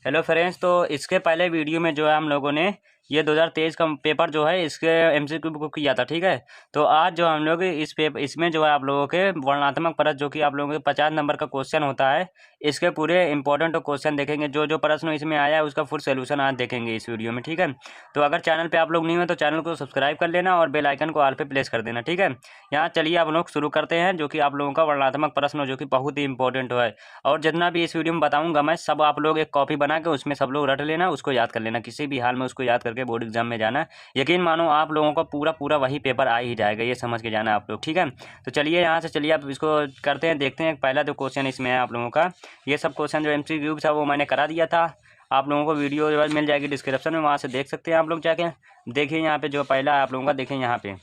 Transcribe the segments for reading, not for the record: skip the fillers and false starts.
Hello friends. तो इसके पहले वीडियो में जो है हम लोगों ने ये 2023 का पेपर जो है इसके एमसीक्यू को किया था, ठीक है। तो आज जो हम लोग इसमें जो है आप लोगों के वर्णनात्मक परत जो कि आप लोगों के 50 नंबर का क्वेश्चन होता है, इसके पूरे इंपॉर्टेंट क्वेश्चन देखेंगे। जो जो प्रश्न इसमें आया है उसका फुल सोल्यूशन आज देखेंगे इस वीडियो में, ठीक है। तो अगर चैनल पर आप लोग नहीं हो तो चैनल को सब्सक्राइब कर लेना और बेल आइकन को ऑल पे प्लेस कर देना, ठीक है। यहाँ चलिए आप लोग शुरू करते हैं, जो कि आप लोगों का वर्णनात्मक प्रश्न जो कि बहुत ही इंपॉर्टेंट है। और जितना भी इस वीडियो में बताऊंगा मैं सब आप लोग एक कॉपी बना के उसमें सब लोग रट लेना, उसको याद कर लेना, किसी भी हाल में उसको याद करके बोर्ड एग्जाम में जाना। यकीन मानो आप लोगों का पूरा पूरा वही पेपर आ ही जाएगा, ये समझ के जाना आप लोग, ठीक है। तो चलिए यहाँ से चलिए आप इसको करते हैं, देखते हैं। पहला जो क्वेश्चन इसमें है आप लोगों का, ये सब क्वेश्चन जो एमसीक्यू था वो मैंने करा दिया था। आप लोगों को वीडियो मिल जाएगी डिस्क्रिप्शन में, वहाँ से देख सकते हैं आप लोग जाके। देखिए यहाँ पे जो पहला आप लोगों का, देखिए यहाँ पे,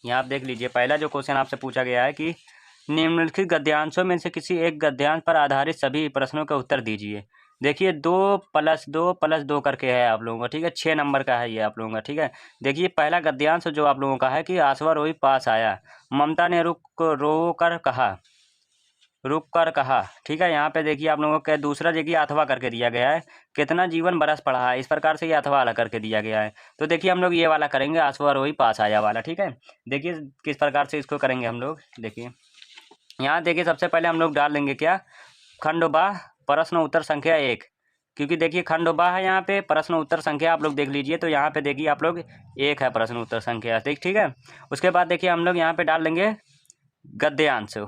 यहाँ आप देख लीजिए। पहला जो क्वेश्चन आपसे पूछा गया है कि निम्नलिखित गद्यांशों में से किसी एक गद्यांश पर आधारित सभी प्रश्नों का उत्तर दीजिए। देखिए 2+2+2 करके है आप लोगों का, ठीक है। 6 नंबर का है ये आप लोगों का, ठीक है। देखिए पहला गद्यांश जो आप लोगों का है कि आसवा रोई पास आया, ममता ने रुक कर कहा, ठीक है। यहाँ पे देखिए आप लोगों का दूसरा देखिए अथवा करके दिया गया है, कितना जीवन बरस पड़ा है, इस प्रकार से ये अथवा अलग करके दिया गया है। तो देखिए हम लोग ये वाला करेंगे, आसवा रोई पास आया वाला, ठीक है। देखिए किस प्रकार से इसको करेंगे हम लोग। देखिए यहाँ देखिए सबसे पहले हम लोग डाल देंगे क्या, खंडोबा प्रश्न उत्तर संख्या 1, क्योंकि देखिए खंडोबा है यहाँ पे, प्रश्न उत्तर संख्या आप लोग देख लीजिए। तो यहाँ पे देखिए आप लोग 1 है प्रश्न उत्तर संख्या, ठीक है। उसके बाद देखिए हम लोग यहाँ पे डाल देंगे गद्यांश।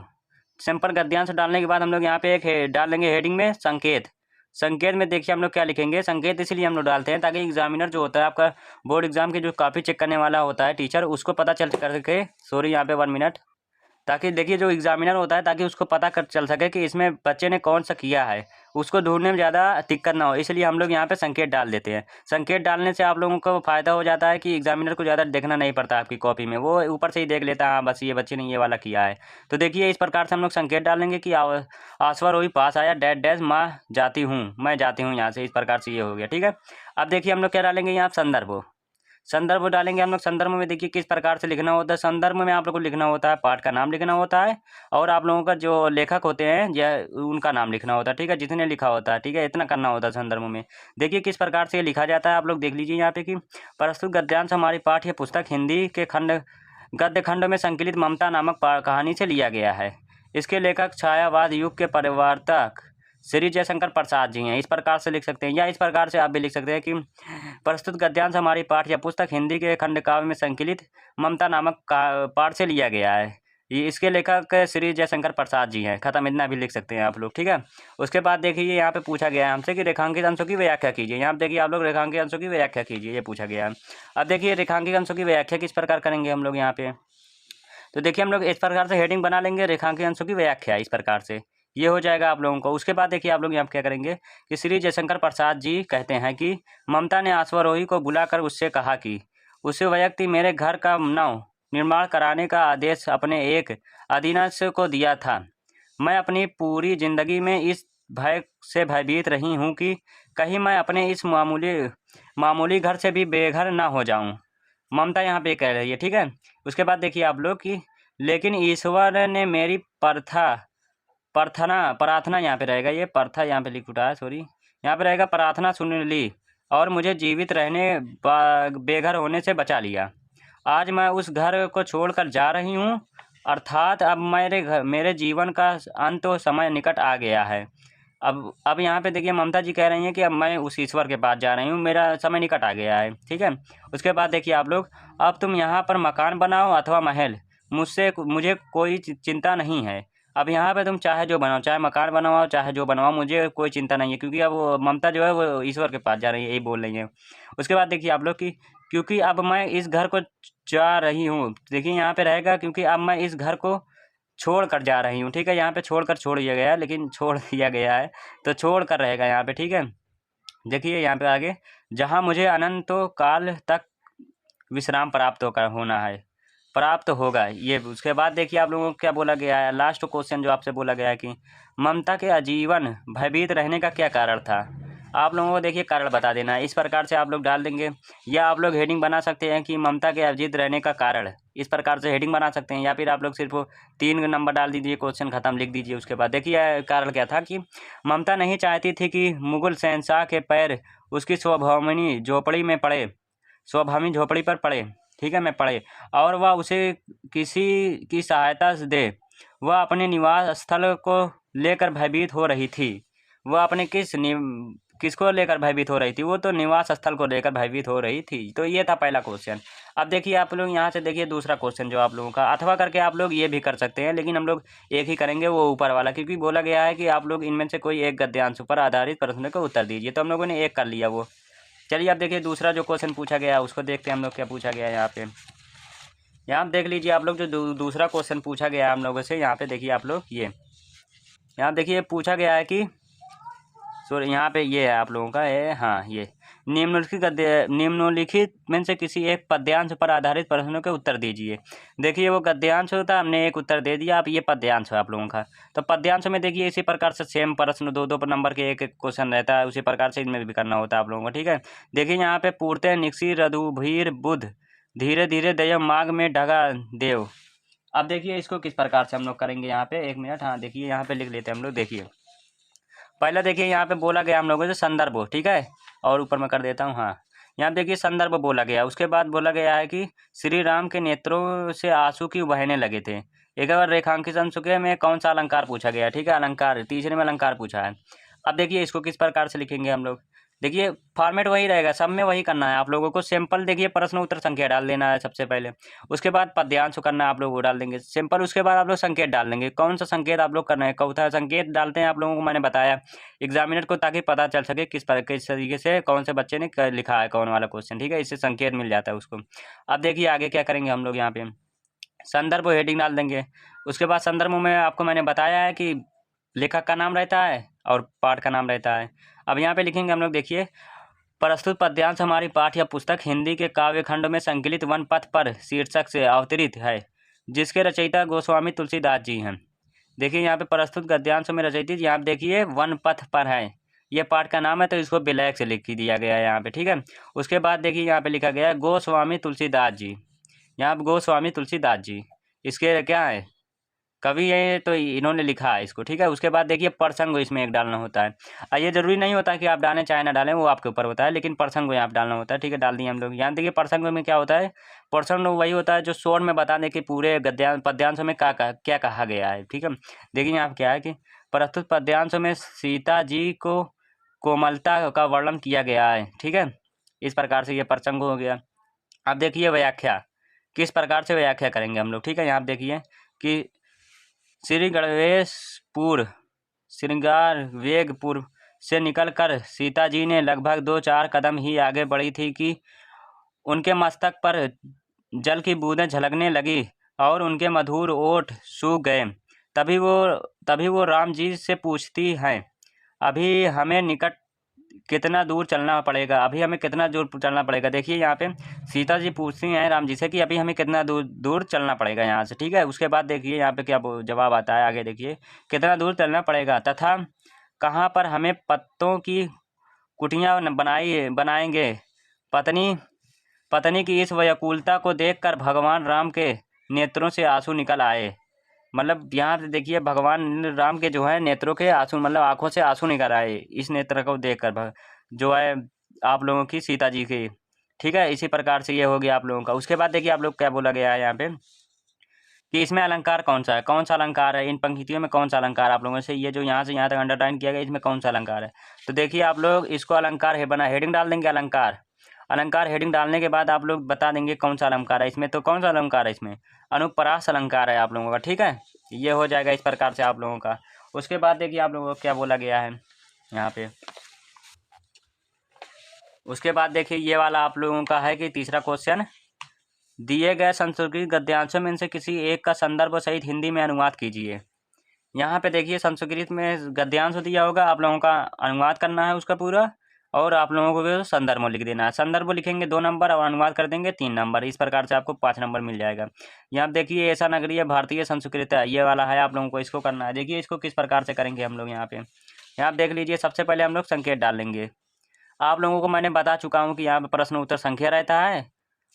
सिंपल गद्यांश डालने के बाद हम लोग यहाँ पे एक डाल देंगे हेडिंग में संकेत। संकेत में देखिए हम लोग क्या लिखेंगे, संकेत इसलिए हम लोग डालते हैं ताकि एग्जामिनर जो होता है आपका बोर्ड एग्जाम के जो कॉपी चेक करने वाला होता है टीचर, उसको पता चल कर सके, सॉरी यहाँ पे 1 मिनट, ताकि देखिए जो एग्जामिनर होता है ताकि उसको पता कर चल सके कि इसमें बच्चे ने कौन सा किया है, उसको ढूंढने में ज़्यादा दिक्कत ना हो, इसलिए हम लोग यहाँ पे संकेत डाल देते हैं। संकेत डालने से आप लोगों को फ़ायदा हो जाता है कि एग्जामिनर को ज़्यादा देखना नहीं पड़ता आपकी कॉपी में, वो ऊपर से ही देख लेता है, हाँ बस ये बच्चे ने ये वाला किया है। तो देखिए इस प्रकार से हम लोग संकेत डालेंगे कि आसवा रोई पास आया डैश डैश मैं जाती हूँ यहाँ से, इस प्रकार से ये हो गया, ठीक है। अब देखिए हम लोग क्या डालेंगे यहाँ संदर्भ डालेंगे हम लोग। संदर्भ में देखिए किस प्रकार से लिखना होता है। संदर्भ में आप लोग को लिखना होता है, पाठ का नाम लिखना होता है और आप लोगों का जो लेखक होते हैं या उनका नाम लिखना होता है, ठीक है, जिसने लिखा होता है, ठीक है। इतना करना होता है संदर्भ में। देखिए किस प्रकार से लिखा जाता है, आप लोग देख लीजिए यहाँ पे कि प्रस्तुत गद्यांश हमारी पाठ्य पुस्तक हिंदी के गद्य खंड में संकलित ममता नामक कहानी से लिया गया है। इसके लेखक छायावाद युग के परिवर्तक श्री जयशंकर प्रसाद जी हैं, इस प्रकार से लिख सकते हैं। या इस प्रकार से आप भी लिख सकते हैं कि प्रस्तुत गद्यांश हमारी पाठ्य पुस्तक हिंदी के खंड काव्य में संकलित ममता नामक पाठ से लिया गया है। ये इसके लेखक श्री जयशंकर प्रसाद जी हैं। खत्म, इतना भी लिख सकते हैं आप लोग, ठीक है। उसके बाद देखिए यहाँ पे पूछा गया है हमसे कि रेखांकित अंशों की व्याख्या कीजिए। यहाँ पे देखिए आप लोग रेखांकित अंशों की व्याख्या कीजिए, ये पूछा गया है। अब देखिए रेखांकित अंशों की व्याख्या किस प्रकार करेंगे हम लोग यहाँ पे। तो देखिए हम लोग इस प्रकार से हेडिंग बना लेंगे, रेखांकित अंशों की व्याख्या, इस प्रकार से ये हो जाएगा आप लोगों को। उसके बाद देखिए आप लोग यहाँ क्या करेंगे कि श्री जयशंकर प्रसाद जी कहते हैं कि ममता ने अश्वारोही को बुलाकर उससे कहा कि उस व्यक्ति मेरे घर का नव निर्माण कराने का आदेश अपने एक अधीनस्थ को दिया था। मैं अपनी पूरी जिंदगी में इस भय से भयभीत रही हूँ कि कहीं मैं अपने इस मामूली घर से भी बेघर ना हो जाऊँ। ममता यहाँ पे कह रही है, ठीक है। उसके बाद देखिए आप लोग कि लेकिन ईश्वर ने मेरी प्रार्थना यहाँ पे रहेगा, ये पर्था यहाँ पे लिख उठा है, सॉरी, यहाँ पे रहेगा प्रार्थना सुन ली और मुझे जीवित रहने बेघर होने से बचा लिया। आज मैं उस घर को छोड़कर जा रही हूँ, अर्थात अब मेरे जीवन का अंत समय निकट आ गया है। अब यहाँ पे देखिए ममता जी कह रही हैं कि अब मैं उस ईश्वर के पास जा रही हूँ, मेरा समय निकट आ गया है, ठीक है। उसके बाद देखिए आप लोग, अब तुम यहाँ पर मकान बनाओ अथवा महल, मुझे कोई चिंता नहीं है। अब यहाँ पे तुम चाहे जो बनाओ, चाहे मकान बनवाओ चाहे जो बनवाओ, मुझे कोई चिंता नहीं है, क्योंकि अब वो ममता जो है वो ईश्वर के पास जा रही है, यही बोल रही है। उसके बाद देखिए आप लोग कि क्योंकि अब मैं इस घर को जा रही हूँ, देखिए यहाँ पे रहेगा क्योंकि अब मैं इस घर को छोड़ कर जा रही हूँ, ठीक है। यहाँ पे छोड़ दिया गया है, लेकिन छोड़ दिया गया है तो छोड़ कर रहेगा यहाँ पे, ठीक है। देखिए यहाँ पे आगे, जहाँ मुझे अनंत काल तक विश्राम प्राप्त होगा ये। उसके बाद देखिए आप लोगों को क्या बोला गया है, लास्ट क्वेश्चन जो आपसे बोला गया है कि ममता के आजीवन भयभीत रहने का क्या कारण था। आप लोगों को देखिए कारण बता देना है, इस प्रकार से आप लोग डाल देंगे। या आप लोग हेडिंग बना सकते हैं कि ममता के अजीत रहने का कारण, इस प्रकार से हेडिंग बना सकते हैं, या फिर आप लोग सिर्फ 3 नंबर डाल दीजिए, क्वेश्चन खत्म लिख दीजिए। उसके बाद देखिए कारण क्या था कि ममता नहीं चाहती थी कि मुगल शहंशाह के पैर उसकी स्वभूमि झोपड़ी पर पड़े, ठीक है, मैं पड़े, और वह उसे किसी की सहायता दे। वह अपने निवास स्थल को लेकर भयभीत हो रही थी। वह अपने किसको लेकर भयभीत हो रही थी? वो तो निवास स्थल को लेकर भयभीत हो रही थी। तो ये था पहला क्वेश्चन। अब देखिए आप लोग यहाँ से देखिए दूसरा क्वेश्चन जो आप लोगों का, अथवा करके आप लोग ये भी कर सकते हैं, लेकिन हम लोग एक ही करेंगे, वो ऊपर वाला, क्योंकि बोला गया है कि आप लोग इनमें से कोई एक गद्यांश पर आधारित प्रश्न का उत्तर दीजिए। तो हम लोगों ने एक कर लिया वो। चलिए अब देखिए दूसरा जो क्वेश्चन पूछा गया है उसको देखते हैं हम लोग क्या पूछा गया है यहाँ पे। यहाँ देख लीजिए आप लोग जो दूसरा क्वेश्चन पूछा गया है हम लोगों से, यहाँ पे देखिए आप लोग ये यहाँ देखिए पूछा गया है कि सॉरी यहाँ पे ये है आप लोगों का हाँ ये निम्नलिखित में से किसी एक पद्यांश पर आधारित प्रश्नों के उत्तर दीजिए। देखिए वो गद्यांश होता है, हमने एक उत्तर दे दिया, अब ये पद्यांश है आप लोगों का। तो पद्यांश में देखिए इसी प्रकार से सेम प्रश्न 2-2 नंबर के एक क्वेश्चन रहता है, उसी प्रकार से इनमें भी करना होता है आप लोगों को, ठीक है। देखिए यहाँ पे पूर्ते निक्सी रघुवीर बुध धीरे धीरे दय माघ में ढगा देव। अब देखिए इसको किस प्रकार से हम लोग करेंगे यहाँ पे, 1 मिनट, हाँ देखिए यहाँ पे लिख लेते हैं हम लोग। देखिए पहले देखिए यहाँ पे बोला गया हम लोगों से संदर्भ, ठीक है, और ऊपर मैं कर देता हूँ, हाँ यहाँ देखिए संदर्भ बोला गया। उसके बाद बोला गया है कि श्री राम के नेत्रों से आंसू क्यों बहने लगे थे। एक बार रेखांकित अंशुके में कौन सा अलंकार पूछा गया, ठीक है, अलंकार, तीसरे में अलंकार पूछा है। अब देखिए इसको किस प्रकार से लिखेंगे हम लोग। देखिए फॉर्मेट वही रहेगा, सब में वही करना है आप लोगों को। सिंपल देखिए प्रश्न उत्तर संख्या डाल देना है सबसे पहले, उसके बाद पद्यांश करना है आप लोग, वो डाल देंगे सिंपल। उसके बाद आप लोग संकेत डाल देंगे, कौन सा संकेत आप लोग करना है, कौन सा संकेत डालते हैं आप लोगों को मैंने बताया एग्जामिनर को, ताकि पता चल सके किस तरीके से कौन से बच्चे ने लिखा है कौन वाला क्वेश्चन, ठीक है, इससे संकेत मिल जाता है उसको। अब देखिए आगे क्या करेंगे हम लोग, यहाँ पे संदर्भ हेडिंग डाल देंगे। उसके बाद संदर्भ में आपको मैंने बताया है कि लेखक का नाम रहता है और पाठ का नाम रहता है। अब यहाँ पे लिखेंगे हम लोग, देखिए प्रस्तुत पद्यांश हमारी पाठ या पुस्तक हिंदी के काव्य खंड में संकलित वन पथ पर शीर्षक से अवतरित है, जिसके रचयिता गोस्वामी तुलसीदास जी हैं। देखिए यहाँ पे प्रस्तुत गद्यांश में रचयिता यहाँ देखिए वन पथ पर है, ये पाठ का नाम है, तो इसको ब्लैक से लिख दिया गया है यहाँ पे, ठीक है। उसके बाद देखिए यहाँ पे लिखा गया है गोस्वामी तुलसीदास जी, यहाँ पे गोस्वामी तुलसीदास जी इसके क्या है कवि है, तो इन्होंने लिखा है इसको, ठीक है। उसके बाद देखिए प्रसंग इसमें एक डालना होता है। ये जरूरी नहीं होता कि आप डालें चाहे ना डालें, वो आपके ऊपर होता है, लेकिन प्रसंग यहाँ पे डालना होता है, ठीक है, डाल दिए हम लोग। यहाँ देखिए प्रसंग में क्या होता है, प्रसंग वही होता है जो शोर में बता दें कि पूरे पद्यांश में क्या कहा गया है, ठीक है। देखिए यहाँ पे क्या है कि प्रस्तुत पद्यांश में सीता जी को कोमलता का वर्णन किया गया है, ठीक है, इस प्रकार से ये प्रसंग हो गया। अब देखिए व्याख्या, किस प्रकार से व्याख्या करेंगे हम लोग, ठीक है। यहाँ पे देखिए कि श्री गणेशपुर श्रृंगार वेगपुर से निकलकर सीता जी ने लगभग 2-4 कदम ही आगे बढ़ी थी कि उनके मस्तक पर जल की बूंदें झलकने लगी और उनके मधुर ओठ सूख गए। तभी वो राम जी से पूछती हैं, अभी हमें कितना दूर चलना पड़ेगा। देखिए यहाँ पे सीता जी पूछती हैं राम जी से कि अभी हमें कितना दूर चलना पड़ेगा यहाँ से, ठीक है। उसके बाद देखिए यहाँ पे क्या जवाब आता है, आगे देखिए कितना दूर चलना पड़ेगा तथा कहाँ पर हमें पत्तों की कुटियाँ बनाएंगे। पत्नी की इस व्याकुलता को देखकर भगवान राम के नेत्रों से आंसू निकल आए। मतलब यहाँ पे देखिए भगवान राम के जो है नेत्रों के आंसू, मतलब आंखों से आंसू निकल आए इस नेत्र को देखकर, जो है आप लोगों की सीता जी की, ठीक है। इसी प्रकार से ये हो गया आप लोगों का। उसके बाद देखिए आप लोग क्या बोला गया है यहाँ पे कि इसमें अलंकार कौन सा है, कौन सा अलंकार है, इन पंक्तियों में कौन सा अलंकार आप लोगों से ये जो यहाँ से यहाँ तक अंडरलाइन किया गया, इसमें कौन सा अलंकार है। तो देखिए आप लोग इसको अलंकार है बना हेडिंग डाल देंगे, अलंकार हेडिंग डालने के बाद आप लोग बता देंगे कौन सा अलंकार है इसमें। तो कौन सा अलंकार है इसमें, अनुप्रास अलंकार है आप लोगों का, ठीक है। ये हो जाएगा इस प्रकार से आप लोगों का। उसके बाद देखिए आप लोगों को क्या बोला गया है यहाँ पे। उसके बाद देखिए ये वाला आप लोगों का है कि तीसरा क्वेश्चन, दिए गए संस्कृत गद्यांशों में से किसी एक का संदर्भ सहित हिंदी में अनुवाद कीजिए। यहाँ पे देखिए संस्कृत में गद्यांश दिया होगा, आप लोगों का अनुवाद करना है उसका पूरा, और आप लोगों को संदर्भ लिख देना है। संदर्भ लिखेंगे 2 नंबर और अनुवाद कर देंगे 3 नंबर, इस प्रकार से आपको 5 नंबर मिल जाएगा। यहाँ देखिए ऐसा नगरीय भारतीय संस्कृत है, ये वाला है आप लोगों को, इसको करना है। देखिए इसको किस प्रकार से करेंगे हम लोग यहाँ पे, यहाँ देख लीजिए सबसे पहले हम लोग संकेत डालेंगे। आप लोगों को मैंने बता चुका हूँ कि यहाँ पे प्रश्न उत्तर संख्या रहता है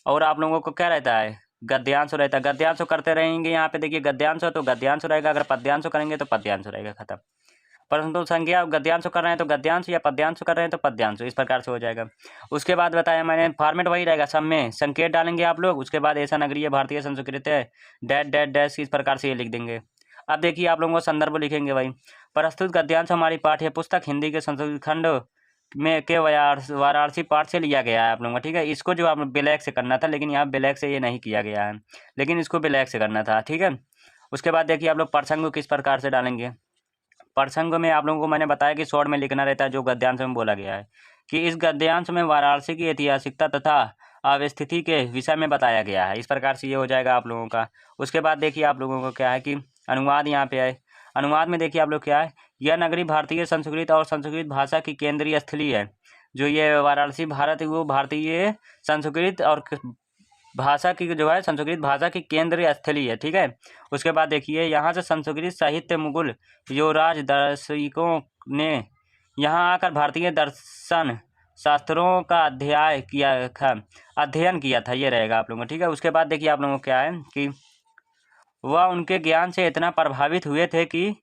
और आप लोगों को क्या रहता है गद्यांश रहता है। गद्यांश करते रहेंगे यहाँ पे देखिए गद्यांश तो गद्यांश रहेगा, अगर पद्यांश करेंगे तो पद्यांश रहेगा, खत्म। परंतु संज्ञा गद्यांश कर रहे हैं तो गद्यांश या पद्यांश कर रहे हैं तो पद्यांश, इस प्रकार से हो जाएगा। उसके बाद बताया मैंने फॉर्मेट वही रहेगा, सब में संकेत डालेंगे आप लोग। उसके बाद ऐसा नगरीय भारतीय संस्कृत है डैश डैश डैश, इस प्रकार से ये लिख देंगे। अब देखिए आप लोगों को संदर्भ लिखेंगे भाई, प्रस्तुत गद्यांश हमारी पाठ्य पुस्तक हिंदी के संस्कृत खंड में के वाराणसी पाठ से लिया गया है आप लोगों का, ठीक है। इसको जो आप ब्लैक से करना था, लेकिन यहाँ ब्लैक से ये नहीं किया गया है, लेकिन इसको ब्लैक से करना था, ठीक है। उसके बाद देखिए आप लोग प्रसंग किस प्रकार से डालेंगे। प्रसंग में आप लोगों को मैंने बताया कि शॉर्ट में लिखना रहता है, जो गद्यांश में बोला गया है कि इस गद्यांश में वाराणसी की ऐतिहासिकता तथा अवस्थिति के विषय में बताया गया है, इस प्रकार से ये हो जाएगा आप लोगों का। उसके बाद देखिए आप लोगों को क्या है कि अनुवाद यहाँ पे है। अनुवाद में देखिए आप लोग क्या है, यह नगरी भारतीय संस्कृत और संस्कृत भाषा की केंद्रीय स्थली है। जो ये वाराणसी भारत है वो भारतीय संस्कृत और भाषा की जो है संस्कृत भाषा की केंद्रीय स्थली है, ठीक है। उसके बाद देखिए यहाँ से संस्कृत साहित्य मुगल युवराज दार्शनिकों ने यहाँ आकर भारतीय दर्शन शास्त्रों का अध्ययन किया था, ये रहेगा आप लोगों को, ठीक है। उसके बाद देखिए आप लोगों को क्या है कि वह उनके ज्ञान से इतना प्रभावित हुए थे कि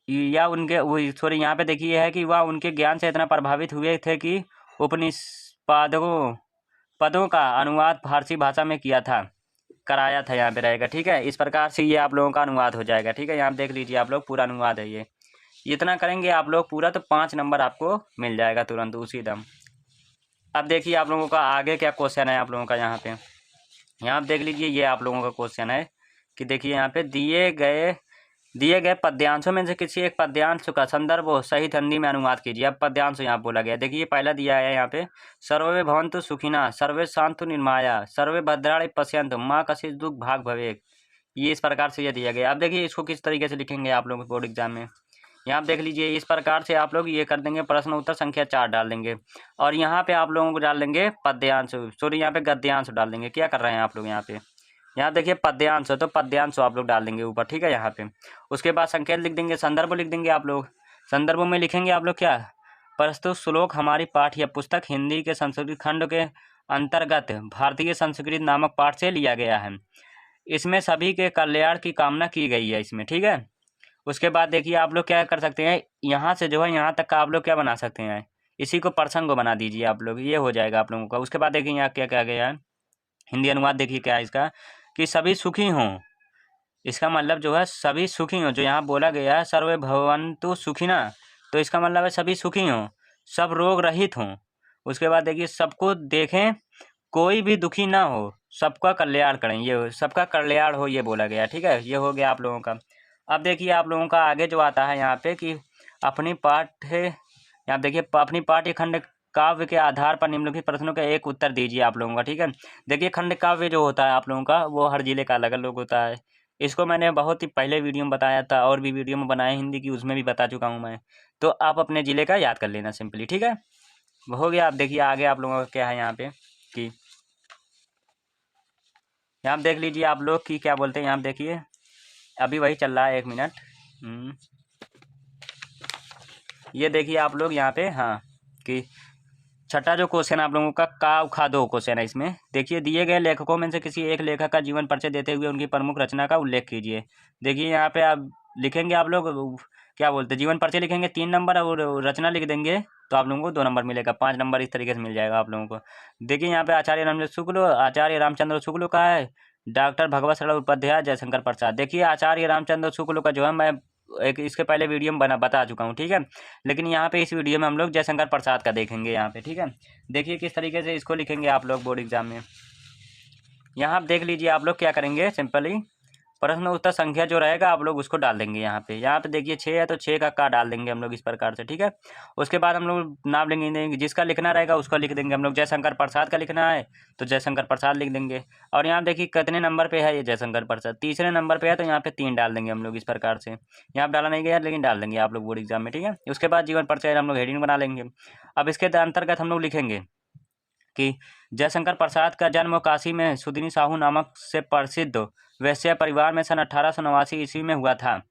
या उनके सॉरी यहाँ पे देखिए है कि वह उनके ज्ञान से इतना प्रभावित हुए थे कि उपनिषदों पदों का अनुवाद फारसी भाषा में कराया था, यहाँ पे रहेगा, ठीक है। इस प्रकार से ये आप लोगों का अनुवाद हो जाएगा, ठीक है। यहाँ देख लीजिए आप लोग, पूरा अनुवाद है ये। इतना करेंगे आप लोग पूरा तो 5 नंबर आपको मिल जाएगा तुरंत उसी दम। अब देखिए आप लोगों का आगे क्या क्वेश्चन है आप लोगों का यहाँ पे। यहाँ आप देख लीजिए, ये आप लोगों का क्वेश्चन है कि देखिए यहाँ पे दिए गए पद्यांशों में से किसी एक पद्यांश का संदर्भ हो सहित हिंदी में अनुवाद कीजिए। अब पद्यांश यहाँ बोला गया, देखिए पहला दिया है यहाँ पे, सर्वे भवन्तु सुखिनः सर्वे सन्तु निर्भयाः सर्वे भद्राणि पश्यन्तु मा कश्चित् दुःख भाग् भवेत्, ये इस प्रकार से ये दिया गया। अब देखिए इसको किस तरीके से लिखेंगे आप लोग बोर्ड एग्जाम में। यहाँ आप देख लीजिए इस प्रकार से आप लोग ये कर देंगे, प्रश्न उत्तर संख्या 4 डाल देंगे और यहाँ पे आप लोगों को डाल देंगे पद्यांश, सॉरी यहाँ पे गद्यांश डाल देंगे। क्या कर रहे हैं आप लोग यहाँ पे, यहाँ देखिए पद्यांश है तो पद्यांश आप लोग डाल देंगे ऊपर, ठीक है यहाँ पे। उसके बाद संकेत लिख देंगे, संदर्भ लिख देंगे आप लोग। संदर्भ में लिखेंगे आप लोग क्या, प्रस्तुत श्लोक हमारी पाठ्य पुस्तक हिंदी के संस्कृत खंड के अंतर्गत भारतीय संस्कृत नामक पाठ से लिया गया है। इसमें सभी के कल्याण की कामना की गई है इसमें, ठीक है। उसके बाद देखिए आप लोग क्या कर सकते हैं, यहाँ से जो है यहाँ तक का आप लोग क्या बना सकते हैं, इसी को प्रसंग को बना दीजिए आप लोग, ये हो जाएगा आप लोगों का। उसके बाद देखिए यहाँ क्या क्या गया है, हिंदी अनुवाद देखिए क्या है इसका कि सभी सुखी हों, इसका मतलब जो है सभी सुखी हों। जो यहाँ बोला गया है सर्वे भवन्तु सुखिनः, तो इसका मतलब है सभी सुखी हों, सब रोग रहित हों। उसके बाद देखिए सबको देखें, कोई भी दुखी ना हो, सबका कल्याण करें, ये सबका कल्याण हो ये बोला गया, ठीक है। ये हो गया आप लोगों का। अब देखिए आप लोगों का आगे जो आता है यहाँ पे कि अपनी यहाँ देखिए अपनी पाठ्य खंड काव्य के आधार पर निम्नलिखित प्रश्नों का एक उत्तर दीजिए आप लोगों का, ठीक है। देखिए खंड काव्य जो होता है आप लोगों का वो हर जिले का अलग अलग होता है। इसको मैंने बहुत ही पहले वीडियो में बताया था और भी वीडियो में बनाया हिंदी की, उसमें भी बता चुका हूँ मैं। तो आप अपने ज़िले का याद कर लेना सिंपली, ठीक है। हो गया। आप देखिए आगे आप लोगों का क्या है यहाँ पे कि यहाँ देख लीजिए आप लोग कि क्या बोलते हैं, यहाँ देखिए अभी वही चल रहा है, 1 मिनट। ये देखिए आप लोग यहाँ पे, हाँ कि छठा जो क्वेश्चन आप लोगों का खा दो क्वेश्चन है इसमें। देखिए दिए गए लेखकों में से किसी एक लेखक का जीवन परिचय देते हुए उनकी प्रमुख रचना का उल्लेख कीजिए। देखिए यहाँ पे आप लिखेंगे आप लोग क्या बोलते हैं, जीवन परिचय लिखेंगे 3 नंबर और रचना लिख देंगे तो आप लोगों को 2 नंबर मिलेगा, 5 नंबर इस तरीके से मिल जाएगा आप लोगों को। देखिए यहाँ पे आचार्य रामचंद्र शुक्ल का है, डॉक्टर भगवत सरल उपाध्याय, जयशंकर प्रसाद। देखिए आचार्य रामचंद्र शुक्ल का जो है मैं एक इसके पहले वीडियो में बता चुका हूँ, ठीक है। लेकिन यहाँ पे इस वीडियो में हम लोग जयशंकर प्रसाद का देखेंगे यहाँ पे, ठीक है। देखिए किस तरीके से इसको लिखेंगे आप लोग बोर्ड एग्जाम में। यहाँ आप देख लीजिए आप लोग क्या करेंगे, सिंपली प्रश्न उत्तर संख्या जो रहेगा आप लोग उसको डाल देंगे यहाँ पे देखिए 6 है तो 6 का डाल देंगे हम लोग इस प्रकार से, ठीक है। उसके बाद हम लोग नाम लेंगे, जिसका लिखना रहेगा उसको लिख देंगे हम लोग। जयशंकर प्रसाद का लिखना है तो जयशंकर प्रसाद लिख देंगे। और यहाँ देखिए कितने नंबर पे है ये जयशंकर प्रसाद, तीसरे नंबर पे है तो यहाँ पे 3 डाल देंगे हम लोग इस प्रकार से। यहाँ डाला नहीं गया लेकिन डाल देंगे आप लोग बोर्ड एग्जाम में, ठीक है। उसके बाद जीवन परिचय हम लोग हेडिंग बना लेंगे। अब इसके अंतर्गत हम लोग लिखेंगे कि जयशंकर प्रसाद का जन्म काशी में सुदनी साहू नामक से प्रसिद्ध वैश्य परिवार में सन 1889 ईस्वी में हुआ था।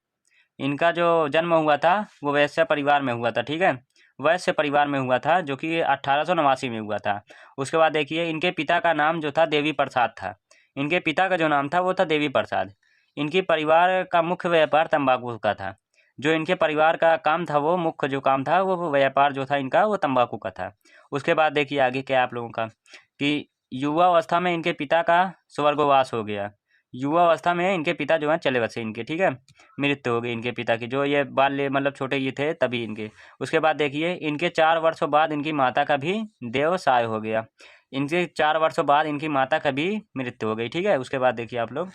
इनका जो जन्म हुआ था वो वैश्य परिवार में हुआ था, ठीक है। वैश्य परिवार में हुआ था जो कि 1889 में हुआ था। उसके बाद देखिए इनके पिता का नाम जो था देवी प्रसाद था। इनके पिता का जो नाम था वो था देवी प्रसाद। इनकी परिवार का मुख्य व्यापार तंबाकू का था। जो इनके परिवार का काम था, वो मुख्य जो काम था वो व्यापार जो था इनका वो तंबाकू का था। उसके बाद देखिए आगे क्या आप लोगों का कि युवा अवस्था में इनके पिता का स्वर्गवास हो गया। युवा अवस्था में इनके पिता जो हैं चले बसे इनके, ठीक है, मृत्यु हो गई इनके पिता की, जो ये बाल्य मतलब छोटे ये थे तभी इनके। उसके बाद देखिए इनके 4 वर्षों बाद इनकी माता का भी देवसाय हो गया। इनके 4 वर्षों बाद इनकी माता का भी मृत्यु हो गई, ठीक है। उसके बाद देखिए आप लोग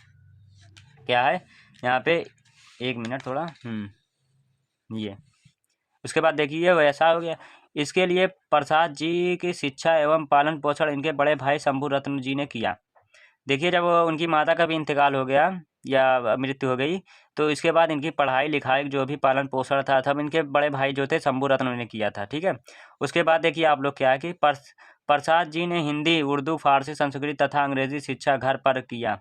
क्या है यहाँ पे, 1 मिनट थोड़ा ये उसके बाद देखिए वैसा हो गया। इसके लिए प्रसाद जी की शिक्षा एवं पालन पोषण इनके बड़े भाई शंभू रत्न जी ने किया। देखिए जब उनकी माता का भी इंतकाल हो गया या मृत्यु हो गई, तो इसके बाद इनकी पढ़ाई लिखाई जो भी पालन पोषण था सब इनके बड़े भाई जो थे शंभू रत्न ने किया था, ठीक है। उसके बाद देखिए आप लोग क्या है कि प्रसाद जी ने हिंदी, उर्दू, फारसी, संस्कृत तथा अंग्रेजी शिक्षा घर पर किया।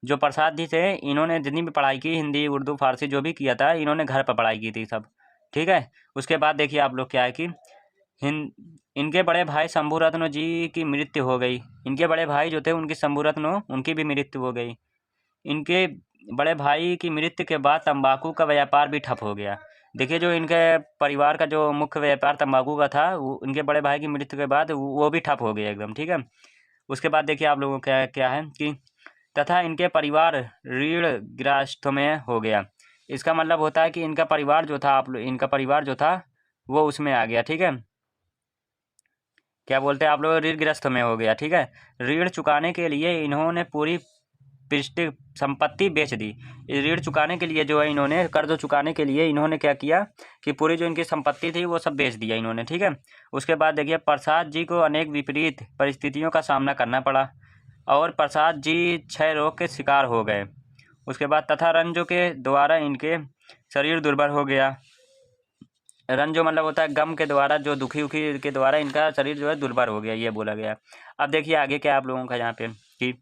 जो प्रसाद जी थे इन्होंने जितनी भी पढ़ाई की, हिंदी, उर्दू, फारसी जो भी किया था, इन्होंने घर पर पढ़ाई की थी सब, ठीक है। उसके बाद देखिए आप लोग क्या है कि इनके बड़े भाई शंभू रत्न जी की मृत्यु हो गई। इनके बड़े भाई जो थे उनकी शंभू रत्न उनकी भी मृत्यु हो गई। इनके बड़े भाई की मृत्यु के बाद तंबाकू का व्यापार भी ठप हो गया। देखिए जो इनके परिवार का जो मुख्य व्यापार तंबाकू का था, वो इनके बड़े भाई की मृत्यु के बाद वो भी ठप हो गया एकदम, ठीक है। उसके बाद देखिए आप लोगों को क्या क्या है कि तथा इनके परिवार ऋणग्रस्त में हो गया। इसका मतलब होता है कि इनका परिवार जो था इनका परिवार जो था वो उसमें आ गया, ठीक है। क्या बोलते हैं आप लोग, ऋणग्रस्त में हो गया, ठीक है। ऋण चुकाने के लिए इन्होंने पूरी पृष्ठ संपत्ति बेच दी। ऋण चुकाने के लिए जो है इन्होंने कर्ज चुकाने के लिए इन्होंने क्या किया कि पूरी जो इनकी संपत्ति थी वो सब बेच दिया इन्होंने, ठीक है। उसके बाद देखिए प्रसाद जी को अनेक विपरीत परिस्थितियों का सामना करना पड़ा और प्रसाद जी क्षय रोग के शिकार हो गए। उसके बाद तथा रंजों के द्वारा इनके शरीर दुर्बल हो गया। रंजो मतलब होता है गम के द्वारा, जो दुखी उखी के द्वारा इनका शरीर जो है दुर्बल हो गया, ये बोला गया। अब देखिए आगे क्या आप लोगों का यहाँ पे कि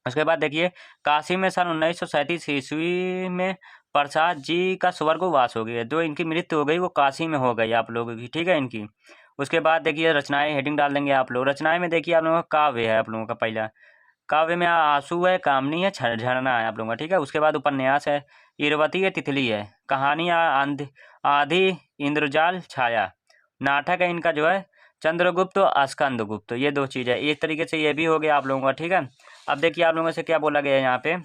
उसके बाद देखिए काशी में सन 1937 ईस्वी में प्रसाद जी का स्वर्गवास हो गया। जो इनकी मृत्यु हो गई वो काशी में हो गई आप लोगों की, ठीक है इनकी। उसके बाद देखिए रचनाएं, हेडिंग डाल देंगे आप लोग। रचनाएं में देखिए आप लोगों का काव्य है आप लोगों का पहला। काव्य में आंसू है, कामनी है, झरना है आप लोगों का, ठीक है। उसके बाद उपन्यास है, इरवती है, तितली है। कहानी आधी, इंद्रजाल, छाया। नाटक है इनका जो है चंद्रगुप्त और स्कंदगुप्त, ये 2 चीज़ है। एक तरीके से ये भी हो गया आप लोगों का, ठीक है। अब देखिए आप लोगों से क्या बोला गया है यहाँ पे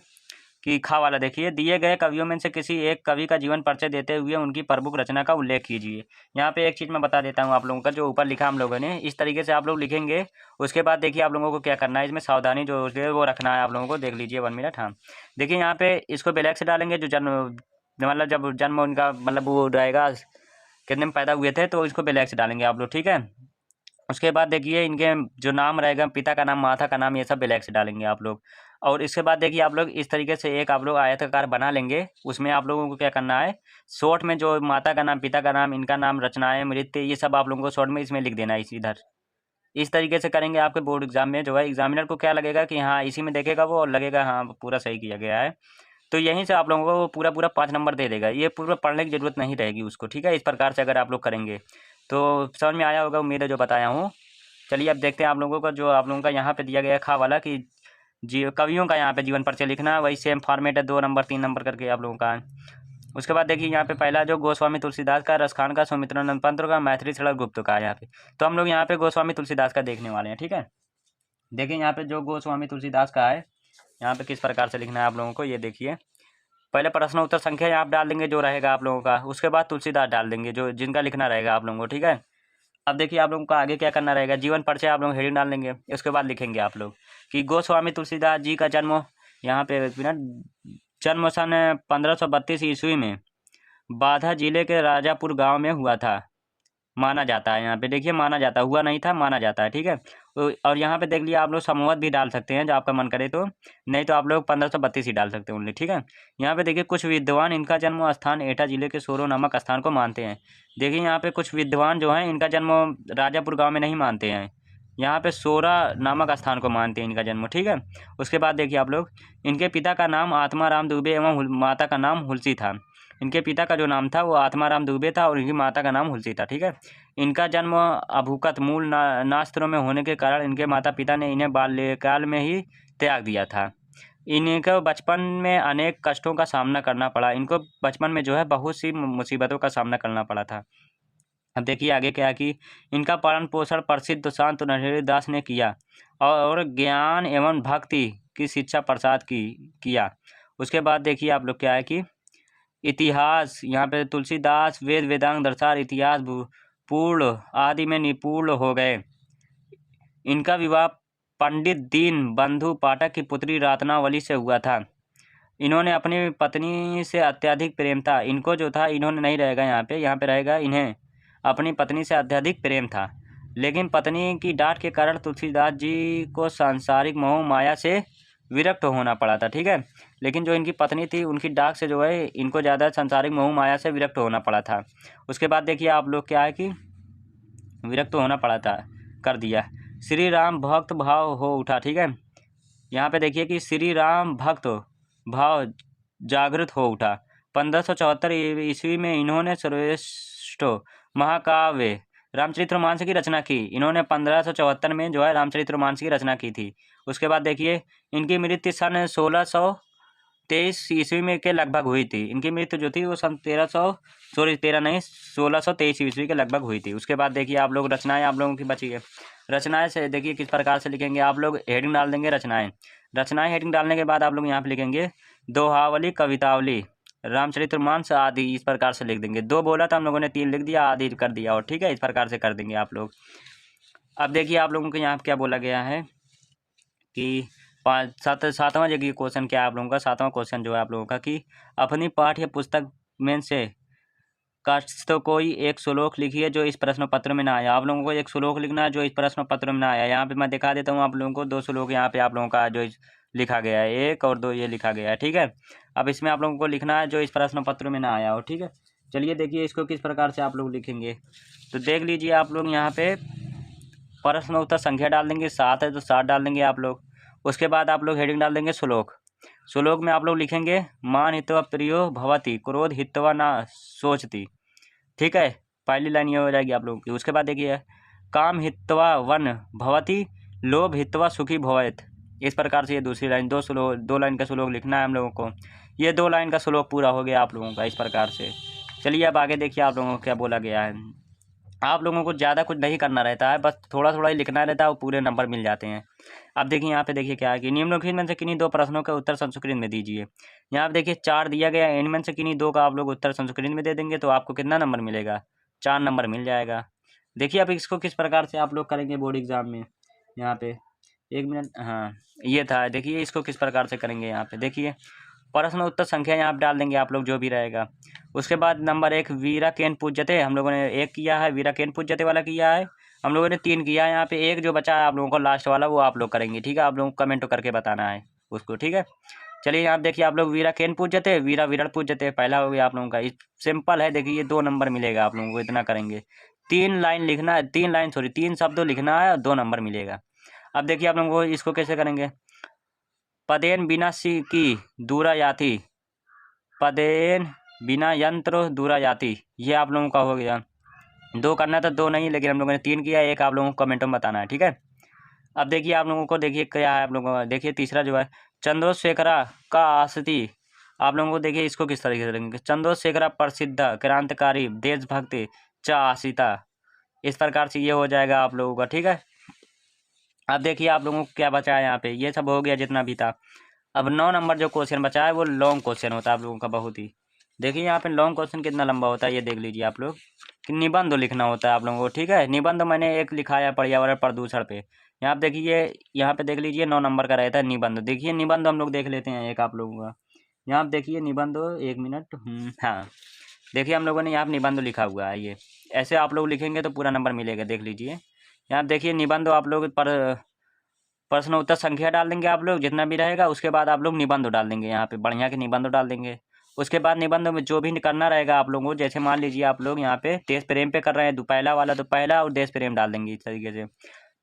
कि खा वाला देखिए, दिए गए कवियों में से किसी एक कवि का जीवन परिचय देते हुए उनकी प्रमुख रचना का उल्लेख कीजिए। यहाँ पे एक चीज़ मैं बता देता हूँ आप लोगों का, जो ऊपर लिखा हम लोगों ने इस तरीके से आप लोग लिखेंगे। उसके बाद देखिए आप लोगों को क्या करना है, इसमें सावधानी जो है वो रखना है आप लोगों को। देख लीजिए 1 मिनट, हाँ देखिए यहाँ पे इसको ब्लैक से डालेंगे। जो जन्म मतलब जब जन्म उनका मतलब वो रहेगा कितने में पैदा हुए थे, तो इसको ब्लैक से डालेंगे आप लोग, ठीक है। उसके बाद देखिए इनके जो नाम रहेगा, पिता का नाम, माता का नाम, ये सब ब्लैक से डालेंगे आप लोग। और इसके बाद देखिए आप लोग इस तरीके से एक आप लोग आयताकार बना लेंगे। उसमें आप लोगों को क्या करना है, शॉर्ट में जो माता का नाम, पिता का नाम, इनका नाम, रचनाएं, मृत्यु, ये सब आप लोगों को शॉर्ट में इसमें लिख देना है इधर। इस तरीके से करेंगे आपके बोर्ड एग्जाम में जो है एग्जामिनर को क्या लगेगा कि हाँ इसी में देखेगा वो और लगेगा हाँ पूरा सही किया गया है। तो यहीं से आप लोगों को पूरा पूरा 5 नंबर दे देगा। ये पूरा पढ़ने की ज़रूरत नहीं रहेगी उसको, ठीक है। इस प्रकार से अगर आप लोग करेंगे तो समझ में आया होगा, उम्मीद है जो बताया हूँ। चलिए अब देखते हैं आप लोगों का, जो आप लोगों का यहाँ पे दिया गया है खा वाला कि जी कवियों का यहाँ पे जीवन परिचय लिखना है। वही सेम फॉर्मेट है, 2 नंबर 3 नंबर करके आप लोगों का है। उसके बाद देखिए यहाँ पे पहला जो गोस्वामी तुलसीदास का, रसखान का, सुमित्रानंद पंत का, मैथिली शरण गुप्त का है यहाँ पे। तो हम लोग यहाँ पे गोस्वामी तुलसीदास का देखने वाले हैं, ठीक है। देखिए यहाँ पे जो गोस्वामी तुलसीदास का है, यहाँ पे किस प्रकार से लिखना है आप लोगों को, ये देखिए। पहले प्रश्न उत्तर संख्या यहाँ पे डाल देंगे जो रहेगा आप लोगों का। उसके बाद तुलसीदास डाल देंगे जो जिनका लिखना रहेगा आप लोगों को, ठीक है। अब देखिए आप लोगों को आगे क्या करना रहेगा, जीवन परिचय आप लोग हेडिंग डाल देंगे। उसके बाद लिखेंगे आप लोग कि गोस्वामी तुलसीदास जी का जन्म, यहाँ पे एक मिनट, जन्म सन 1532 ईस्वी में बाधा जिले के राजापुर गांव में हुआ था, माना जाता है। यहाँ पे देखिए माना जाता, हुआ नहीं था, माना जाता है, ठीक है। और यहाँ पे देख लिया आप लोग संवत भी डाल सकते हैं जो आपका मन करे, तो नहीं तो आप लोग 1532 ही डाल सकते हैं ओनली, ठीक है। यहाँ पे देखिए कुछ विद्वान इनका जन्म स्थान एटा जिले के सोरो नामक स्थान को मानते हैं। देखिए यहाँ पे कुछ विद्वान जो हैं इनका जन्म राजापुर गाँव में नहीं मानते हैं, यहाँ पे सोरा नामक स्थान को मानते हैं इनका जन्म, ठीक है। उसके बाद देखिए आप लोग इनके पिता का नाम आत्माराम दुबे एवं माता का नाम हुलसी था। इनके पिता का जो नाम था वो आत्माराम दुबे था और इनकी माता का नाम हुलसी था, ठीक है। इनका जन्म अभूकत मूल नास्त्रों में होने के कारण इनके माता पिता ने इन्हें बाल्यकाल में ही त्याग दिया था। इनको बचपन में अनेक कष्टों का सामना करना पड़ा। इनको बचपन में जो है बहुत सी मुसीबतों का सामना करना पड़ा था। अब देखिए आगे क्या है कि इनका पालन पोषण प्रसिद्ध संत नरहरि दास ने किया और ज्ञान एवं भक्ति की शिक्षा प्रसाद किया। उसके बाद देखिए आप लोग क्या है कि इतिहास, यहाँ पे तुलसीदास वेद वेदांग दर्शन इतिहास पूर्ण आदि में निपुण हो गए। इनका विवाह पंडित दीन बंधु पाठक की पुत्री रत्नावली से हुआ था। इन्होंने अपनी पत्नी से अत्यधिक प्रेम था। इनको जो था, इन्होंने नहीं रहेगा यहाँ पे रहेगा इन्हें अपनी पत्नी से अत्यधिक प्रेम था। लेकिन पत्नी की डांट के कारण तुलसीदास जी को सांसारिक मोह माया से विरक्त होना पड़ा था। ठीक है, लेकिन जो इनकी पत्नी थी उनकी डाक से जो है इनको ज़्यादा सांसारिक मोह माया से विरक्त होना पड़ा था। उसके बाद देखिए आप लोग क्या है कि विरक्त होना पड़ा था, कर दिया। श्री राम भक्त भाव हो उठा। ठीक है, यहाँ पे देखिए कि श्री राम भक्त भाव जागृत हो उठा। 1574 ईस्वी में इन्होंने श्रेष्ठ महाकाव्य रामचरितमानस की रचना की। इन्होंने 1574 में जो है रामचरितमानस की रचना की थी। उसके बाद देखिए इनकी मृत्यु सन 1623 ईस्वी में के लगभग हुई थी। इनकी मृत्यु जो थी वो सन 1623 ईस्वी के लगभग हुई थी। उसके बाद देखिए आप लोग रचनाएं आप लोगों की बची है। रचनाएं से देखिए किस प्रकार से लिखेंगे आप लोग, हेडिंग डाल देंगे रचनाएं हेडिंग डालने के बाद आप लोग यहाँ पे लिखेंगे दोहावली कवितावली रामचरितमानस आदि, इस प्रकार से लिख देंगे। 2 बोला था हम लोगों ने, 3 लिख दिया, आदि कर दिया। और ठीक है, इस प्रकार से कर देंगे आप लोग। अब देखिए आप लोगों को यहाँ पे क्या बोला गया है कि सातवां जगह क्वेश्चन क्या है आप लोगों का। 7वां क्वेश्चन जो है आप लोगों का कि अपनी पाठ्य पुस्तक में से कष्ट तो कोई एक श्लोक लिखिए जो इस प्रश्न पत्र में ना आया। आप लोगों को एक श्लोक लिखना है जो इस प्रश्न पत्र में ना आया। यहाँ पे मैं दिखा देता हूँ आप लोगों को 2 श्लोक यहाँ पे आप लोगों का जो लिखा गया है, 1 और 2 ये लिखा गया है। ठीक है, अब इसमें आप लोगों को लिखना है जो इस प्रश्न पत्र में ना आया हो। ठीक है, चलिए देखिए इसको किस प्रकार से आप लोग लिखेंगे। तो देख लीजिए आप लोग यहाँ पे प्रश्न उत्तर संख्या डाल देंगे। 7 है तो 7 डाल देंगे आप लोग। उसके बाद आप लोग हेडिंग डाल देंगे श्लोक। श्लोक में आप लोग लिखेंगे मान हित्वा प्रियो भवती क्रोध हित्वा ना सोचती। ठीक है, पहली लाइन ये हो जाएगी आप लोगों की। उसके बाद देखिए काम हित्वा वन भवती लोभ हित्वा सुखी भवेत। इस प्रकार से ये दूसरी लाइन, 2 लाइन का श्लोक लिखना है हम लोगों को। ये 2 लाइन का श्लोक पूरा हो गया आप लोगों का इस प्रकार से। चलिए अब आगे देखिए आप लोगों को क्या बोला गया है। आप लोगों को ज़्यादा कुछ नहीं करना रहता है, बस थोड़ा थोड़ा ही लिखना रहता है, वो पूरे नंबर मिल जाते हैं। अब देखिए यहाँ पे देखिए क्या है कि निम्नलिखित में से किन्हीं 2 प्रश्नों का उत्तर संस्कृत में दीजिए। यहाँ पे देखिए 4 दिया गया है, इनमें से किन्हीं 2 का आप लोग उत्तर संस्कृत में दे देंगे तो आपको कितना नंबर मिलेगा, 4 नंबर मिल जाएगा। देखिए अब इसको किस प्रकार से आप लोग करेंगे बोर्ड एग्जाम में। यहाँ पे 1 मिनट, हाँ ये था। देखिए इसको किस प्रकार से करेंगे। यहाँ पे देखिए प्रश्न उत्तर संख्या यहाँ पे डाल देंगे आप लोग जो भी रहेगा। उसके बाद नंबर 1 वीरा केन पूज्यते, हम लोगों ने 1 किया है, वीरा केन पूज्यते वाला किया है। हम लोगों ने 3 किया है। यहाँ पे 1 जो बचा है आप लोगों को लास्ट वाला, वो आप लोग करेंगे। ठीक है, आप लोग कमेंट करके बताना है उसको। ठीक है, चलिए यहाँ देखिए आप लोग वीरा केन पूज्यते वीरा विरण पूज्यते पहला हो गया आप लोगों का। सिंपल है, देखिए ये 2 नंबर मिलेगा आप लोगों को, इतना करेंगे। 3 लाइन लिखना है, 3 शब्द लिखना है, 2 नंबर मिलेगा। अब देखिए आप लोगों को इसको कैसे करेंगे। पदेन बिना सी की दूरा याति, पदेन बिना यंत्र दूरा जाती, ये आप लोगों का हो गया। 2 करना था, 2 नहीं, लेकिन हम लोगों ने 3 किया। 1 आप लोगों को कमेंटों में बताना है। ठीक है, अब देखिए आप लोगों को देखिए क्या है आप लोगों का। देखिए तीसरा जो है चंद्रशेखरा का आसती, आप लोगों को देखिए इसको किस तरीके से लिखेंगे। चंद्रशेखरा प्रसिद्ध क्रांतिकारी देशभक्ति च आसिता, इस प्रकार से ये हो जाएगा आप लोगों का। ठीक है, अब देखिए आप लोगों को क्या बचा है यहाँ पे, ये सब हो गया जितना भी था। अब 9 नंबर जो क्वेश्चन बचा है वो लॉन्ग क्वेश्चन होता है आप लोगों का बहुत ही। देखिए यहाँ पे लॉन्ग क्वेश्चन कितना लंबा होता है ये देख लीजिए आप लोग कि निबंध लिखना होता है आप लोगों को। ठीक है, निबंध मैंने एक लिखा है पर्यावरण प्रदूषण पे। यहाँ पे देखिए, यहाँ पे देख लीजिए 9 नंबर का रहता है निबंध। देखिए निबंध हम लोग देख लेते हैं एक आप लोगों का। यहाँ पे देखिए निबंध, 1 मिनट, हाँ देखिए हम लोगों ने यहाँ पे निबंध लिखा हुआ है। ये ऐसे आप लोग लिखेंगे तो पूरा नंबर मिलेगा। देख लीजिए यहाँ पे देखिए निबंध आप लोग पर प्रश्न उत्तर संख्या डाल देंगे आप लोग जितना भी रहेगा। उसके बाद आप लोग निबंध डाल देंगे, यहाँ पे बढ़िया के निबंध डाल देंगे। उसके बाद निबंध में जो भी करना रहेगा आप लोगों को, जैसे मान लीजिए आप लोग यहाँ पे देश प्रेम पे कर रहे हैं तो पहला वाला तो पहला और देश प्रेम डाल देंगे इस तरीके से।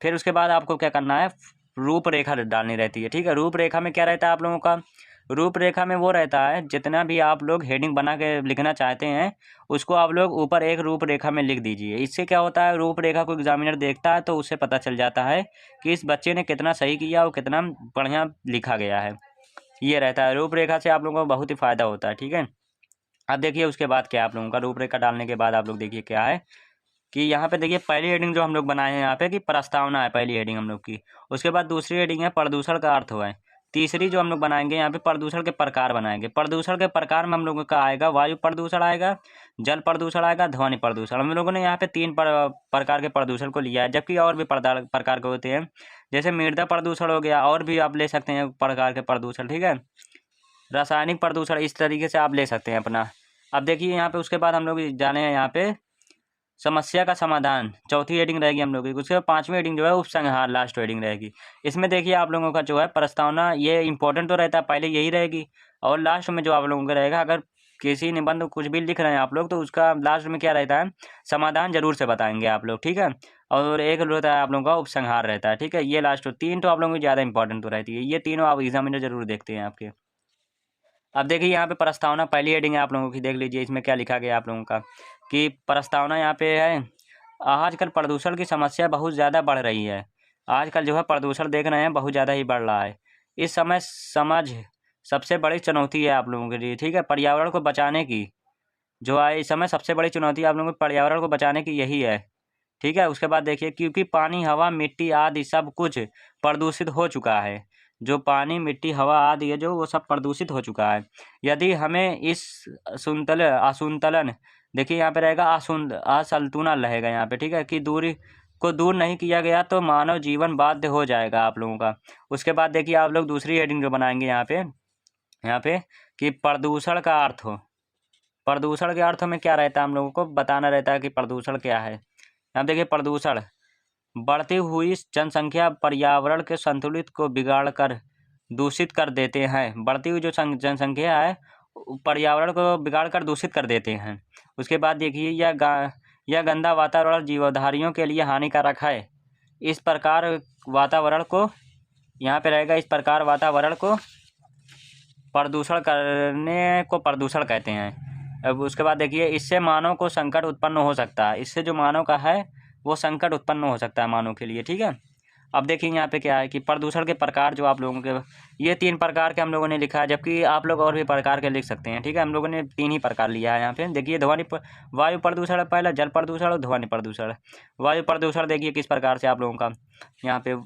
फिर उसके बाद आपको क्या करना है, रूपरेखा डालनी रहती है। ठीक है, रूपरेखा में क्या रहता है आप लोगों का, रूपरेखा में वो रहता है जितना भी आप लोग हेडिंग बना के लिखना चाहते हैं उसको आप लोग ऊपर एक रूपरेखा में लिख दीजिए। इससे क्या होता है, रूपरेखा को एग्जामिनर देखता है तो उससे पता चल जाता है कि इस बच्चे ने कितना सही किया और कितना बढ़िया लिखा गया है। ये रहता है। रूपरेखा से आप लोगों को बहुत ही फ़ायदा होता है, ठीक है। अब देखिए उसके बाद क्या है आप लोगों का, रूपरेखा डालने के बाद आप लोग देखिए क्या है कि यहाँ पे देखिए पहली हेडिंग जो हम लोग बनाए हैं यहाँ पे कि प्रस्तावना है पहली हेडिंग हम लोग की। उसके बाद दूसरी हेडिंग है प्रदूषण का अर्थ है। तीसरी जो हम लोग बनाएंगे यहाँ पे प्रदूषण के प्रकार बनाएंगे। प्रदूषण के प्रकार में हम लोगों का आएगा वायु प्रदूषण आएगा, जल प्रदूषण आएगा, ध्वनि प्रदूषण। हम लोगों ने यहाँ पे तीन प्रकार के प्रदूषण को लिया है, जबकि और भी प्रकार के होते हैं, जैसे मृदा प्रदूषण हो गया, और भी आप ले सकते हैं प्रकार के प्रदूषण, ठीक है। रासायनिक प्रदूषण, इस तरीके से आप ले सकते हैं अपना। अब देखिए यहाँ पे उसके बाद हम लोग जाने हैं यहाँ पे समस्या का समाधान, चौथी हेडिंग रहेगी हम लोग की। उसके बाद पांचवी हेडिंग जो है उपसंहार, लास्ट हेडिंग रहेगी। इसमें देखिए आप लोगों का जो है प्रस्तावना, ये इंपॉर्टेंट तो रहता है, पहले यही रहेगी, और लास्ट में जो आप लोगों का रहेगा, अगर किसी निबंध कुछ भी लिख रहे हैं आप लोग तो उसका लास्ट में क्या रहता है, समाधान जरूर से बताएंगे आप लोग, ठीक है। और एक रहता है आप लोगों का उपसंहार रहता है, ठीक है। ये लास्ट तीन तो आप लोगों की ज़्यादा इंपॉर्टेंट तो रहती है, ये तीनों आप एग्जाम में जरूर देखते हैं आपके। अब देखिए यहाँ पे प्रस्तावना पहली हेडिंग है आप लोगों की, देख लीजिए इसमें क्या लिखा गया आप लोगों का कि प्रस्तावना यहाँ पे है, आजकल प्रदूषण की समस्या बहुत ज़्यादा बढ़ रही है। आजकल जो है प्रदूषण देख रहे हैं बहुत ज़्यादा ही बढ़ रहा है। इस समय समझ सबसे बड़ी चुनौती है आप लोगों के लिए, ठीक है। पर्यावरण को बचाने की जो है इस समय सबसे बड़ी चुनौती आप लोगों को पर्यावरण को बचाने की यही है, ठीक है। उसके बाद देखिए क्योंकि पानी, हवा, मिट्टी आदि सब कुछ प्रदूषित हो चुका है। जो पानी, मिट्टी, हवा आदि है जो वो सब प्रदूषित हो चुका है। यदि हमें इस असंतुलन देखिए यहाँ पे रहेगा असंतुलन रहेगा यहाँ पे, ठीक है, कि दूरी को दूर नहीं किया गया तो मानव जीवन बाध्य हो जाएगा आप लोगों का। उसके बाद देखिए आप लोग दूसरी हेडिंग जो बनाएंगे यहाँ पे कि प्रदूषण का अर्थ हो। प्रदूषण के अर्थ में क्या रहता है हम लोगों को बताना रहता है कि प्रदूषण क्या है। अब देखिए प्रदूषण, बढ़ती हुई जनसंख्या पर्यावरण के संतुलित को बिगाड़ कर दूषित कर देते हैं। बढ़ती हुई जो जनसंख्या है पर्यावरण को बिगाड़ कर दूषित कर देते हैं। उसके बाद देखिए यह गंदा वातावरण जीवधारियों के लिए हानिकारक है। इस प्रकार वातावरण को यहाँ पे रहेगा, इस प्रकार वातावरण को प्रदूषण करने को प्रदूषण कहते हैं। अब उसके बाद देखिए इससे मानव को संकट उत्पन्न हो सकता है। इससे जो मानव का है वो संकट उत्पन्न हो सकता है मानव के लिए, ठीक है। अब देखिए यहाँ पे क्या है कि प्रदूषण के प्रकार जो आप लोगों के ये तीन प्रकार के हम लोगों ने लिखा है, जबकि आप लोग और भी प्रकार के लिख सकते हैं, ठीक है। हम लोगों ने तीन ही प्रकार लिया है यहाँ पे। देखिए वायु प्रदूषण पहला, जल प्रदूषण और ध्वनि प्रदूषण। वायु प्रदूषण देखिए किस प्रकार से आप लोगों का यहाँ पे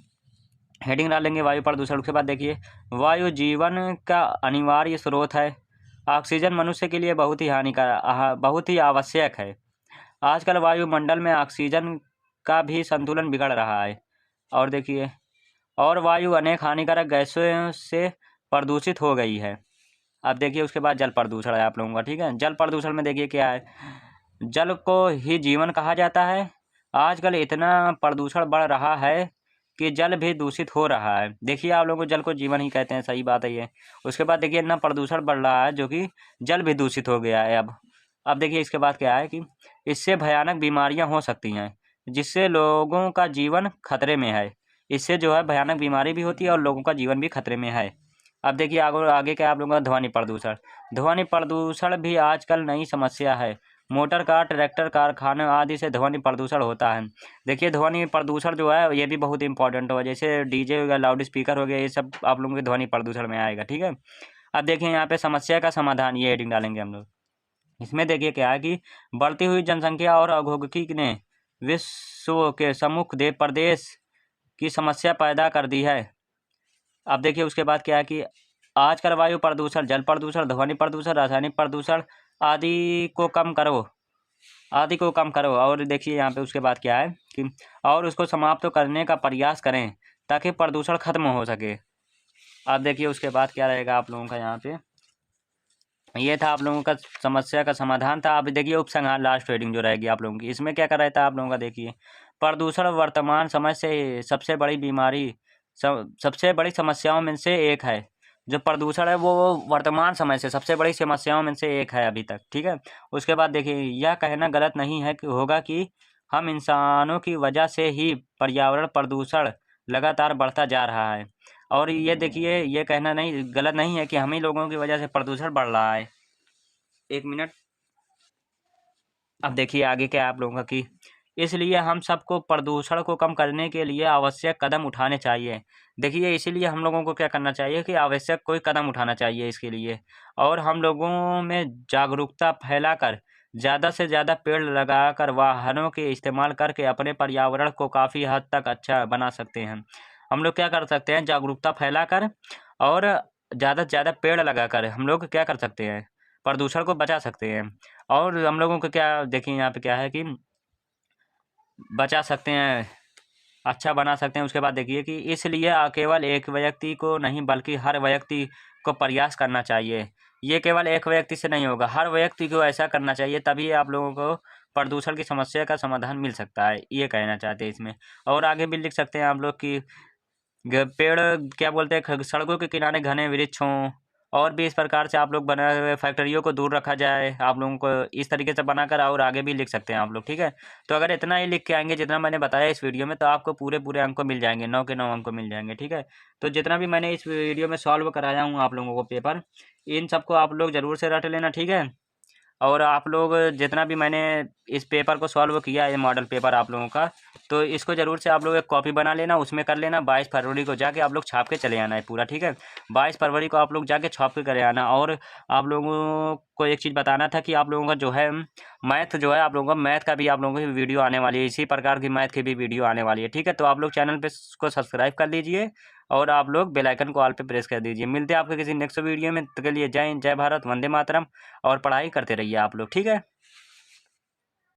हेडिंग डालेंगे वायु प्रदूषण। उसके बाद देखिए वायु जीवन का अनिवार्य स्रोत है। ऑक्सीजन मनुष्य के लिए बहुत ही हानिकारक, बहुत ही आवश्यक है। आजकल वायुमंडल में ऑक्सीजन का भी संतुलन बिगड़ रहा है। और देखिए और वायु अनेक हानिकारक गैसों से प्रदूषित हो गई है। अब देखिए उसके बाद जल प्रदूषण है आप लोगों का, ठीक है। जल प्रदूषण में देखिए क्या है, जल को ही जीवन कहा जाता है। आजकल इतना प्रदूषण बढ़ रहा है कि जल भी दूषित हो रहा है। देखिए आप लोगों को जल को जीवन ही कहते हैं, सही बात है ये। उसके बाद देखिए इतना प्रदूषण बढ़ रहा है जो कि जल भी दूषित हो गया है अब देखिए इसके बाद क्या है कि इससे भयानक बीमारियां हो सकती हैं, जिससे लोगों का जीवन खतरे में है। इससे जो है भयानक बीमारी भी होती है और लोगों का जीवन भी खतरे में है। अब देखिए आगे क्या आप लोगों का ध्वनि प्रदूषण। ध्वनि प्रदूषण भी आजकल नई समस्या है। मोटर कार, ट्रैक्टर, कारखाने आदि से ध्वनि प्रदूषण होता है। देखिए ध्वनि प्रदूषण जो है ये भी बहुत इंपॉर्टेंट हो, जैसे डीजे हो गया, लाउड स्पीकर हो गया, ये सब आप लोगों के ध्वनि प्रदूषण में आएगा, ठीक है। अब देखिए यहाँ पे समस्या का समाधान, ये हेडिंग डालेंगे हम लोग। इसमें देखिए क्या है कि बढ़ती हुई जनसंख्या और औद्योगिकी ने विश्व के सम्मुख प्रदेश की समस्या पैदा कर दी है। अब देखिए उसके बाद क्या है कि आजकल वायु प्रदूषण, जल प्रदूषण, ध्वनि प्रदूषण, रासायनिक प्रदूषण आदि को कम करो, और देखिए यहाँ पे उसके बाद क्या है कि और उसको समाप्त करने का प्रयास करें ताकि प्रदूषण खत्म हो सके। अब देखिए उसके बाद क्या रहेगा आप लोगों का यहाँ पे, ये था आप लोगों का समस्या का समाधान था। अब देखिए उपसंहार, लास्ट हेडिंग जो रहेगी आप लोगों की, इसमें क्या कर रहा था आप लोगों का, देखिए प्रदूषण वर्तमान समय से सबसे बड़ी बीमारी, सबसे बड़ी समस्याओं में से एक है। जो प्रदूषण है वो वर्तमान समय से सबसे बड़ी समस्याओं में से एक है अभी तक, ठीक है। उसके बाद देखिए यह कहना गलत नहीं है कि होगा कि हम इंसानों की वजह से ही पर्यावरण प्रदूषण लगातार बढ़ता जा रहा है। और ये देखिए ये कहना नहीं गलत नहीं है कि हम ही लोगों की वजह से प्रदूषण बढ़ रहा है। एक मिनट। अब देखिए आगे क्या है आप लोगों का कि इसलिए हम सबको प्रदूषण को कम करने के लिए आवश्यक कदम उठाने चाहिए। देखिए इसीलिए हम लोगों को क्या करना चाहिए कि आवश्यक कोई कदम उठाना चाहिए इसके लिए, और हम लोगों में जागरूकता फैलाकर ज़्यादा से ज़्यादा पेड़ लगाकर वाहनों के इस्तेमाल करके अपने पर्यावरण को काफ़ी हद तक अच्छा बना सकते हैं। हम लोग क्या कर सकते हैं, जागरूकता फैलाकर और ज़्यादा से ज़्यादा पेड़ लगाकर हम लोग क्या कर सकते हैं, प्रदूषण को बचा सकते हैं। और हम लोगों को क्या, देखिए यहाँ पे क्या है कि बचा सकते हैं, अच्छा बना सकते हैं। उसके बाद देखिए कि इसलिए केवल एक व्यक्ति को नहीं बल्कि हर व्यक्ति को प्रयास करना चाहिए। ये केवल एक व्यक्ति से नहीं होगा, हर व्यक्ति को ऐसा करना चाहिए, तभी आप लोगों को प्रदूषण की समस्या का समाधान मिल सकता है, ये कहना चाहते हैं इसमें। और आगे भी लिख सकते हैं आप लोग कि पेड़ क्या बोलते हैं, सड़कों के किनारे घने वृक्ष हों, और भी इस प्रकार से आप लोग बनाए हुए फैक्ट्रियों को दूर रखा जाए, आप लोगों को इस तरीके से बनाकर। और आगे भी लिख सकते हैं आप लोग, ठीक है। तो अगर इतना ही लिख के आएंगे जितना मैंने बताया इस वीडियो में, तो आपको पूरे पूरे अंक मिल जाएंगे, 9 के 9 अंक मिल जाएंगे, ठीक है। तो जितना भी मैंने इस वीडियो में सॉल्व कराया हूँ आप लोगों को पेपर, इन सबको आप लोग ज़रूर से रट लेना, ठीक है। और आप लोग जितना भी मैंने इस पेपर को सॉल्व किया है, मॉडल पेपर आप लोगों का, तो इसको ज़रूर से आप लोग एक कॉपी बना लेना, उसमें कर लेना। 22 फरवरी को जाके आप लोग छाप के चले आना है पूरा, ठीक है। 22 फरवरी को आप लोग जाके छाप के करे आना। और आप लोगों को एक चीज़ बताना था कि आप लोगों का जो है मैथ जो है, आप लोगों का मैथ का भी आप लोगों की वीडियो आने वाली है, इसी प्रकार की मैथ की भी वीडियो आने वाली है, ठीक है। तो आप लोग चैनल पे को सब्सक्राइब कर लीजिए और आप लोग बेल आइकन को ऑल पे प्रेस कर दीजिए। मिलते हैं आपके किसी नेक्स्ट वीडियो में, तो के लिए जय हिंद, जय भारत, वंदे मातरम। और पढ़ाई करते रहिए आप लोग, ठीक है।